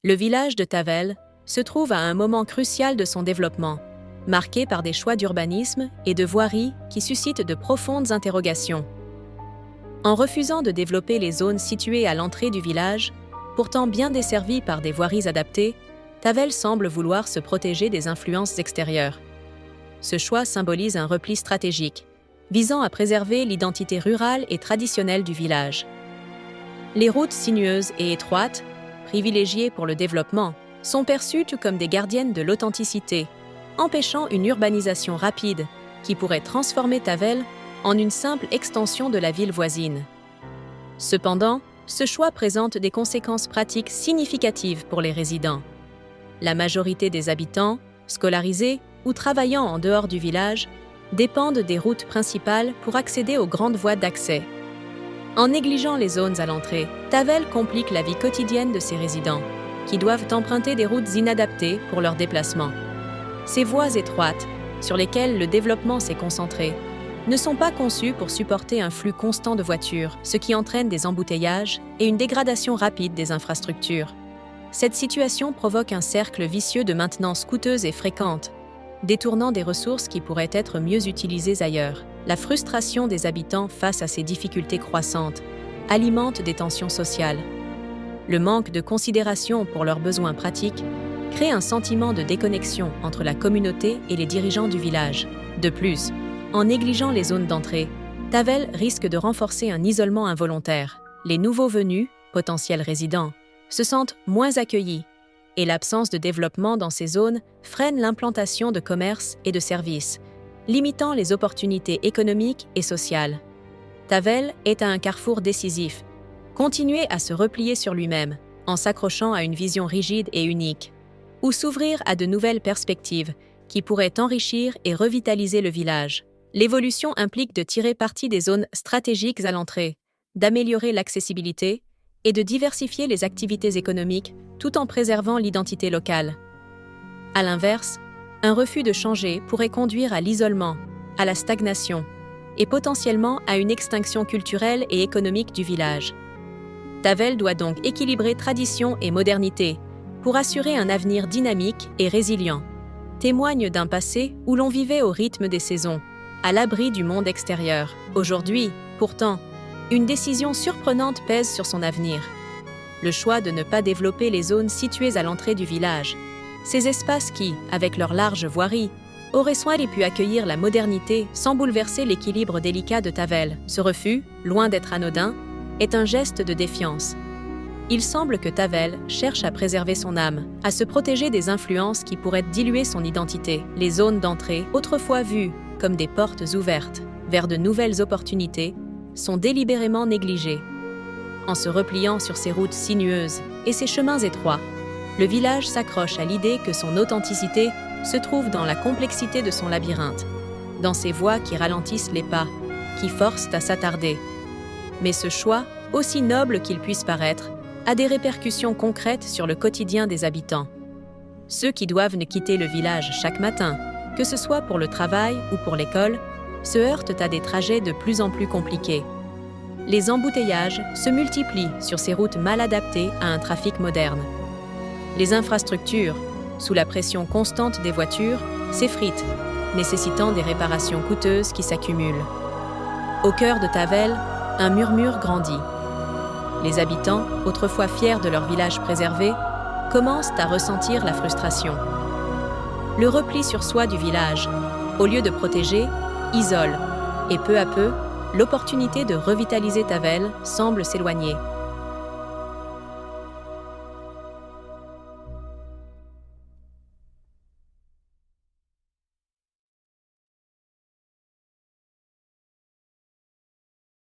Le village de Tavel se trouve à un moment crucial de son développement, marqué par des choix d'urbanisme et de voirie qui suscitent de profondes interrogations. En refusant de développer les zones situées à l'entrée du village, pourtant bien desservies par des voiries adaptées, Tavel semble vouloir se protéger des influences extérieures. Ce choix symbolise un repli stratégique, visant à préserver l'identité rurale et traditionnelle du village. Les routes sinueuses et étroites, privilégiées pour le développement, sont perçues tout comme des gardiennes de l'authenticité, empêchant une urbanisation rapide qui pourrait transformer Tavel en une simple extension de la ville voisine. Cependant, ce choix présente des conséquences pratiques significatives pour les résidents. La majorité des habitants, scolarisés ou travaillant en dehors du village, dépendent des routes principales pour accéder aux grandes voies d'accès. En négligeant les zones à l'entrée, Tavel complique la vie quotidienne de ses résidents, qui doivent emprunter des routes inadaptées pour leurs déplacements. Ces voies étroites, sur lesquelles le développement s'est concentré, ne sont pas conçues pour supporter un flux constant de voitures, ce qui entraîne des embouteillages et une dégradation rapide des infrastructures. Cette situation provoque un cercle vicieux de maintenance coûteuse et fréquente, détournant des ressources qui pourraient être mieux utilisées ailleurs. La frustration des habitants face à ces difficultés croissantes alimente des tensions sociales. Le manque de considération pour leurs besoins pratiques crée un sentiment de déconnexion entre la communauté et les dirigeants du village. De plus, en négligeant les zones d'entrée, Tavel risque de renforcer un isolement involontaire. Les nouveaux venus, potentiels résidents, se sentent moins accueillis, et l'absence de développement dans ces zones freine l'implantation de commerces et de services, limitant les opportunités économiques et sociales. Tavel est à un carrefour décisif. Continuer à se replier sur lui-même, en s'accrochant à une vision rigide et unique, ou s'ouvrir à de nouvelles perspectives qui pourraient enrichir et revitaliser le village. L'évolution implique de tirer parti des zones stratégiques à l'entrée, d'améliorer l'accessibilité et de diversifier les activités économiques tout en préservant l'identité locale. À l'inverse, un refus de changer pourrait conduire à l'isolement, à la stagnation et potentiellement à une extinction culturelle et économique du village. Tavel doit donc équilibrer tradition et modernité pour assurer un avenir dynamique et résilient. Témoigne d'un passé où l'on vivait au rythme des saisons, à l'abri du monde extérieur. Aujourd'hui, pourtant, une décision surprenante pèse sur son avenir. Le choix de ne pas développer les zones situées à l'entrée du village, ces espaces qui, avec leur large voirie, auraient soin pu accueillir la modernité sans bouleverser l'équilibre délicat de Tavel. Ce refus, loin d'être anodin, est un geste de défiance. Il semble que Tavel cherche à préserver son âme, à se protéger des influences qui pourraient diluer son identité. Les zones d'entrée, autrefois vues comme des portes ouvertes vers de nouvelles opportunités, sont délibérément négligées. En se repliant sur ses routes sinueuses et ses chemins étroits, le village s'accroche à l'idée que son authenticité se trouve dans la complexité de son labyrinthe, dans ses voies qui ralentissent les pas, qui forcent à s'attarder. Mais ce choix, aussi noble qu'il puisse paraître, a des répercussions concrètes sur le quotidien des habitants. Ceux qui doivent quitter le village chaque matin, que ce soit pour le travail ou pour l'école, se heurtent à des trajets de plus en plus compliqués. Les embouteillages se multiplient sur ces routes mal adaptées à un trafic moderne. Les infrastructures, sous la pression constante des voitures, s'effritent, nécessitant des réparations coûteuses qui s'accumulent. Au cœur de Tavel, un murmure grandit. Les habitants, autrefois fiers de leur village préservé, commencent à ressentir la frustration. Le repli sur soi du village, au lieu de protéger, isole, et peu à peu, l'opportunité de revitaliser Tavel semble s'éloigner.